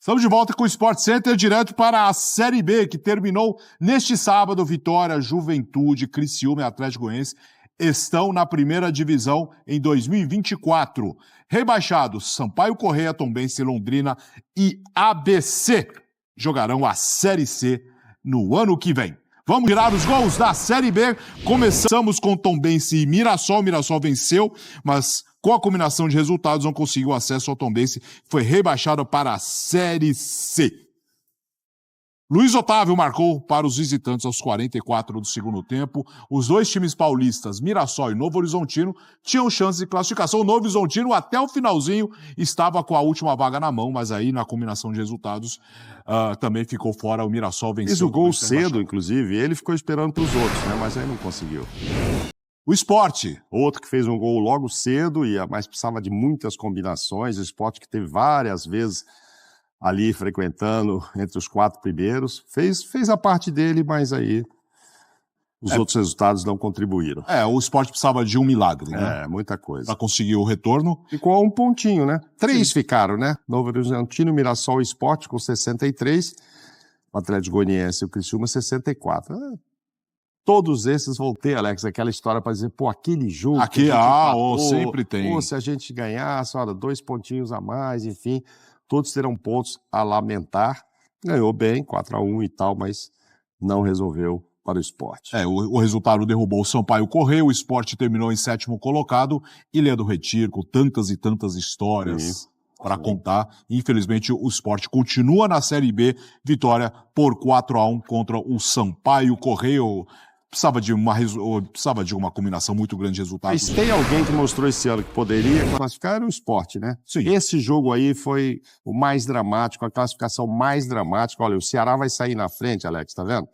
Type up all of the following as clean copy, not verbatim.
Estamos de volta com o Sport Center, direto para a Série B, que terminou neste sábado. Vitória, Juventude, Criciúma e Atlético Goianiense estão na primeira divisão em 2024. Rebaixados, Sampaio Corrêa, Tombense, Londrina e ABC jogarão a Série C no ano que vem. Vamos virar os gols da Série B. Começamos com Tombense e Mirassol. O Mirassol venceu, mas com a combinação de resultados não conseguiu acesso ao Tombense. Foi rebaixado para a Série C. Luiz Otávio marcou para os visitantes aos 44 do segundo tempo. Os dois times paulistas, Mirassol e Novo Horizontino, tinham chance de classificação. O Novo Horizontino, até o finalzinho, estava com a última vaga na mão, mas aí, na combinação de resultados, também ficou fora. O Mirassol venceu. Fez o gol cedo, inclusive. Ele ficou esperando para os outros, né? Mas aí não conseguiu. O Sport. Outro que fez um gol logo cedo, mas precisava de muitas combinações. O Sport que teve várias vezes ali frequentando entre os 4 primeiros. Fez a parte dele, mas aí os outros resultados não contribuíram. O Sport precisava de um milagre, né? Muita coisa. Para conseguir o retorno. Ficou a um pontinho, né? 3 ficaram, né? Novo Horizontino, Mirassol e Sport com 63. O Atlético Goianiense e o Criciúma 64. Todos esses voltei, Alex, aquela história para dizer, aquele jogo... Aqui, sempre tem. Se a gente ganhasse, 2 pontinhos a mais, enfim... Todos terão pontos a lamentar. Ganhou bem, 4-1 e tal, mas não resolveu para o Sport. O resultado derrubou o Sampaio Corrêa, o Sport terminou em 7º colocado, Ilha do Retiro, com tantas e tantas histórias para contar. Infelizmente, o Sport continua na Série B, vitória por 4-1 contra o Sampaio Corrêa. Precisava de uma combinação muito grande de resultados. Mas tem alguém que mostrou esse ano que poderia classificar, era o Sport, né? Sim. Esse jogo aí foi o mais dramático, a classificação mais dramática. Olha, o Ceará vai sair na frente, Alex, tá vendo?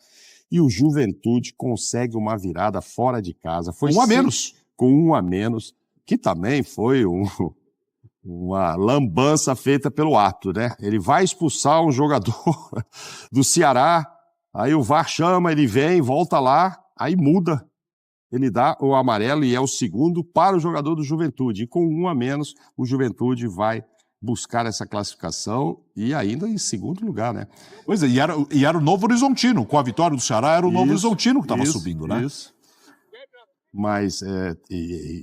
E o Juventude consegue uma virada fora de casa. Foi um a menos. Com 1 a menos, que também foi uma lambança feita pelo ato, né? Ele vai expulsar um jogador do Ceará, aí o VAR chama, ele vem, volta lá, aí muda, ele dá o amarelo e é o segundo para o jogador do Juventude. E com 1 a menos, o Juventude vai buscar essa classificação e ainda em segundo lugar, né? Pois é, e era o Novo Horizontino. Com a vitória do Ceará, era o Novo Horizontino que estava subindo, né? Isso. Mas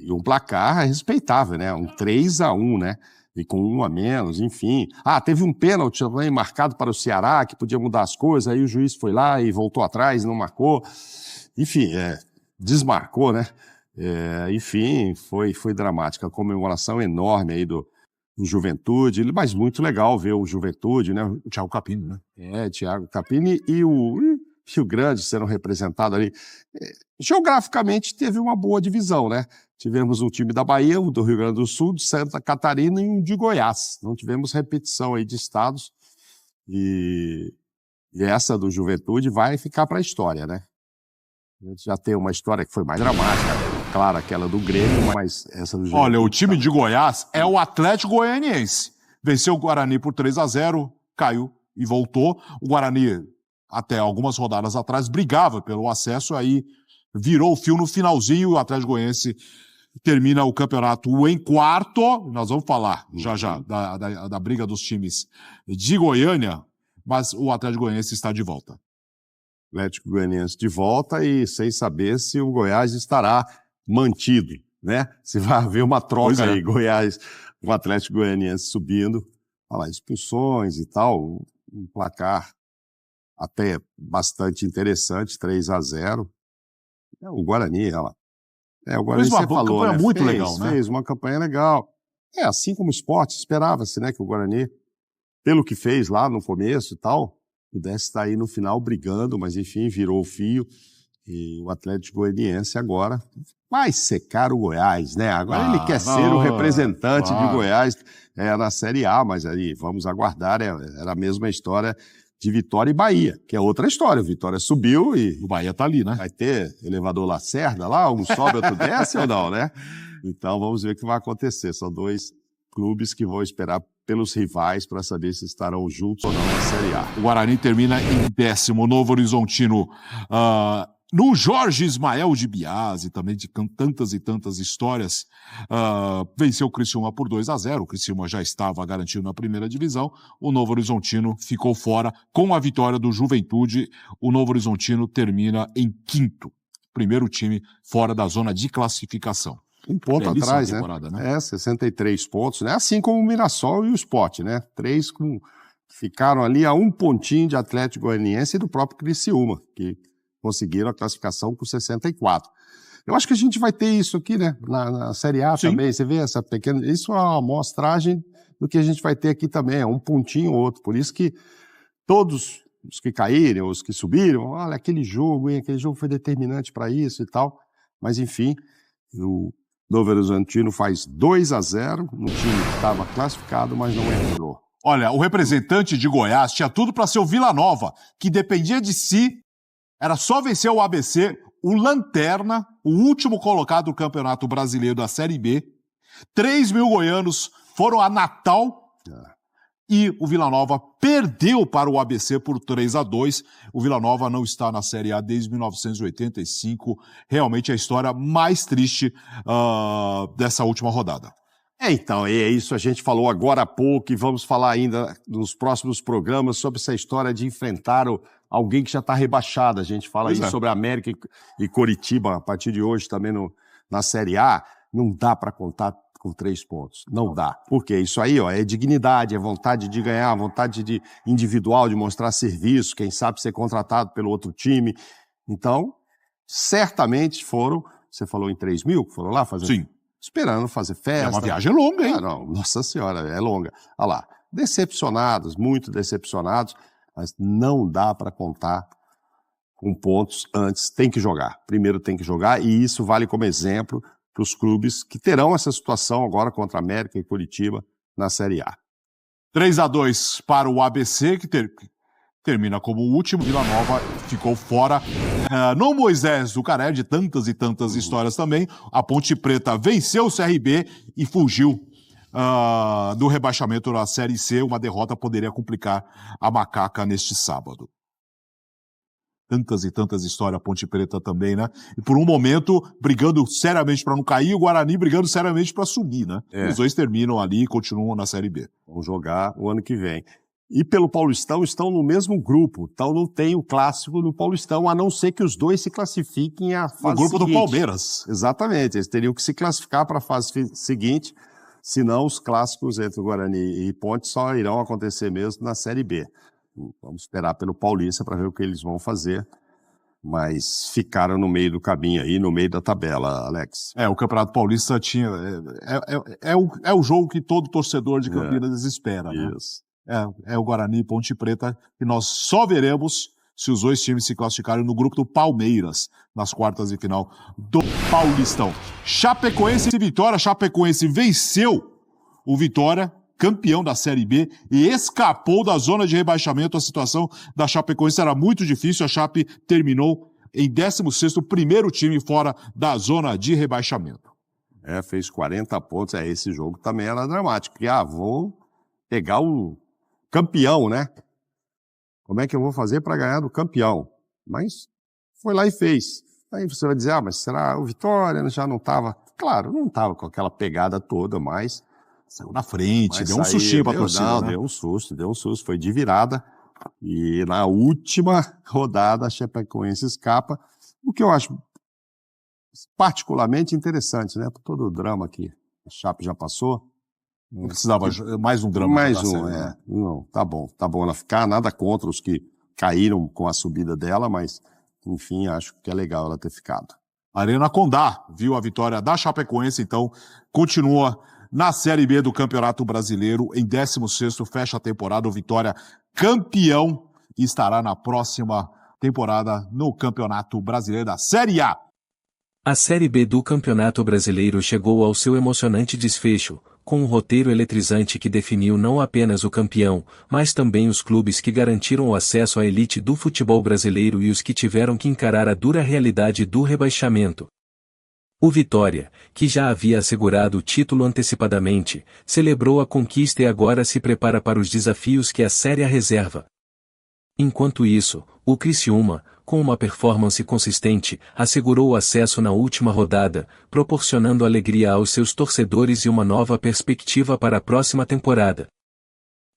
um placar respeitável, né? Um 3-1, né? E com 1 a menos, enfim. Teve um pênalti também marcado para o Ceará, que podia mudar as coisas, aí o juiz foi lá e voltou atrás, não marcou. Enfim, desmarcou, né? Enfim, foi dramática. A comemoração enorme aí do Juventude, mas muito legal ver o Juventude, né? O Thiago Capini, né? Thiago Capini e o Rio Grande sendo representado ali. Geograficamente teve uma boa divisão, né? Tivemos um time da Bahia, um do Rio Grande do Sul, de Santa Catarina e um de Goiás. Não tivemos repetição aí de estados. E essa do Juventude vai ficar para a história, né? A gente já tem uma história que foi mais dramática, claro, aquela do Grêmio, mas essa do Juventude... Olha, o time de Goiás é o Atlético Goianiense. Venceu o Guarani por 3-0, caiu e voltou. O Guarani, até algumas rodadas atrás, brigava pelo acesso, aí virou o fio no finalzinho. O Atlético Goianiense termina o campeonato em 4º. Nós vamos falar já da briga dos times de Goiânia, mas o Atlético Goianiense está de volta. Atlético Goianiense de volta e sem saber se o Goiás estará mantido, né? Se vai haver uma troca aí, Goiás, o Atlético Goianiense subindo, expulsões e tal, um placar até bastante interessante, 3-0. O Guarani, o Guarani fez uma campanha muito legal, né? Fez uma campanha legal. Assim como o Sport, esperava-se, né, que o Guarani, pelo que fez lá no começo e tal, pudesse estar aí no final brigando, mas enfim, virou o fio. E o Atlético Goianiense agora vai secar o Goiás, né? Agora ele quer ser o representante de Goiás na Série A, mas aí vamos aguardar, era a mesma história de Vitória e Bahia, que é outra história. O Vitória subiu e... O Bahia tá ali, né? Vai ter elevador Lacerda lá, um sobe, outro desce ou não, né? Então vamos ver o que vai acontecer. São 2 clubes que vão esperar pelos rivais para saber se estarão juntos ou não na Série A. O Guarani termina em 10º, Novo Horizontino No Jorge Ismael de Biasi, também de tantas e tantas histórias, venceu o Criciúma por 2-0. O Criciúma já estava garantido na primeira divisão. O Novo Horizontino ficou fora. Com a vitória do Juventude, o Novo Horizontino termina em quinto. Primeiro time fora da zona de classificação. Um ponto atrás, né? 63 pontos, né? Assim como o Mirassol e o Sport, né? Ficaram ali a um pontinho de Atlético Goianiense e do próprio Criciúma, que conseguiram a classificação por 64. Eu acho que a gente vai ter isso aqui, né? Na Série A Sim. também. Você vê essa pequena... Isso é uma amostragem do que a gente vai ter aqui também. É um pontinho ou outro. Por isso que todos os que caíram, os que subiram, olha, aquele jogo foi determinante para isso e tal. Mas, enfim, o Novo Horizontino faz 2-0 no time que estava classificado, mas não entrou. Olha, o representante de Goiás tinha tudo para ser o Vila Nova, que dependia de si. Era só vencer o ABC, o Lanterna, o último colocado do Campeonato Brasileiro da Série B. 3 mil goianos foram a Natal e o Vila Nova perdeu para o ABC por 3-2. O Vila Nova não está na Série A desde 1985. Realmente a história mais triste dessa última rodada. Então, é isso, a gente falou agora há pouco e vamos falar ainda nos próximos programas sobre essa história de enfrentar alguém que já está rebaixado. A gente fala aí sobre América e Coritiba a partir de hoje também na Série A. Não dá para contar com 3 pontos, não dá. Porque isso aí é dignidade, é vontade de ganhar, vontade individual de mostrar serviço, quem sabe ser contratado pelo outro time. Então, certamente você falou em 3 mil que foram lá fazer? Sim. Esperando fazer festa. É uma viagem longa, hein? Não, nossa senhora, é longa. Olha lá, decepcionados, muito decepcionados, mas não dá para contar com pontos antes. Tem que jogar. Primeiro tem que jogar e isso vale como exemplo para os clubes que terão essa situação agora contra América e Curitiba na Série A. 3-2 para o ABC, que termina como o último. Vila Nova ficou fora. No Moisés do Caré, de tantas e tantas histórias também, a Ponte Preta venceu o CRB e fugiu do rebaixamento na Série C. Uma derrota poderia complicar a macaca neste sábado. Tantas e tantas histórias, a Ponte Preta também, né? E por um momento, brigando seriamente para não cair, e o Guarani brigando seriamente para subir, né? Os dois terminam ali e continuam na Série B. Vão jogar o ano que vem. E pelo Paulistão estão no mesmo grupo, então não tem o clássico no Paulistão, a não ser que os dois se classifiquem à fase seguinte. O grupo do Palmeiras. Exatamente, eles teriam que se classificar para a fase seguinte, senão os clássicos entre o Guarani e Ponte só irão acontecer mesmo na Série B. Vamos esperar pelo Paulista para ver o que eles vão fazer, mas ficaram no meio do caminho aí, no meio da tabela, Alex. O Campeonato Paulista tinha... É o jogo que todo torcedor de Campinas espera, né? Isso. É o Guarani e Ponte Preta, que nós só veremos se os dois times se classificarem no grupo do Palmeiras, nas quartas de final do Paulistão. Chapecoense e Vitória. Chapecoense venceu o Vitória, campeão da Série B, e escapou da zona de rebaixamento. A situação da Chapecoense era muito difícil. A Chape terminou em 16º, primeiro time fora da zona de rebaixamento. Fez 40 pontos. Esse jogo também era dramático. Porque, vou pegar o campeão, né? Como é que eu vou fazer para ganhar do campeão? Mas foi lá e fez. Aí você vai dizer, mas será o Vitória já não estava... Claro, não estava com aquela pegada toda, mas... Saiu na frente, deu um sustinho para a torcida, né? Deu um susto, foi de virada. E na última rodada a Chapecoense escapa, o que eu acho particularmente interessante, né? Por todo o drama que a Chape já passou. Não precisava mais um drama. Mais um, Não, tá bom ela ficar, nada contra os que caíram com a subida dela, mas, enfim, acho que é legal ela ter ficado. Arena Condá viu a vitória da Chapecoense, então continua na Série B do Campeonato Brasileiro, em 16º, fecha a temporada, o Vitória campeão, e estará na próxima temporada no Campeonato Brasileiro da Série A. A Série B do Campeonato Brasileiro chegou ao seu emocionante desfecho, com um roteiro eletrizante que definiu não apenas o campeão, mas também os clubes que garantiram o acesso à elite do futebol brasileiro e os que tiveram que encarar a dura realidade do rebaixamento. O Vitória, que já havia assegurado o título antecipadamente, celebrou a conquista e agora se prepara para os desafios que a Série A reserva. Enquanto isso, o Criciúma, com uma performance consistente, assegurou o acesso na última rodada, proporcionando alegria aos seus torcedores e uma nova perspectiva para a próxima temporada.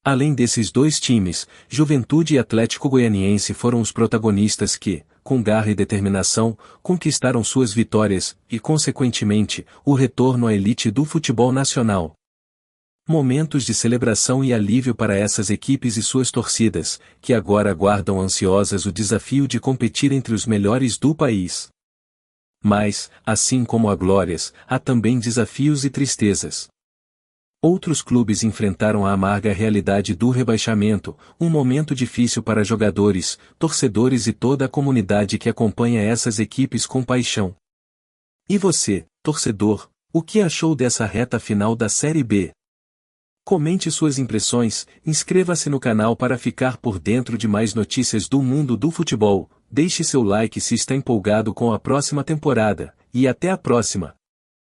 Além desses dois times, Juventude e Atlético Goianiense foram os protagonistas que, com garra e determinação, conquistaram suas vitórias e, consequentemente, o retorno à elite do futebol nacional. Momentos de celebração e alívio para essas equipes e suas torcidas, que agora aguardam ansiosas o desafio de competir entre os melhores do país. Mas, assim como há glórias, há também desafios e tristezas. Outros clubes enfrentaram a amarga realidade do rebaixamento, um momento difícil para jogadores, torcedores e toda a comunidade que acompanha essas equipes com paixão. E você, torcedor, o que achou dessa reta final da Série B? Comente suas impressões, inscreva-se no canal para ficar por dentro de mais notícias do mundo do futebol, deixe seu like se está empolgado com a próxima temporada, e até a próxima!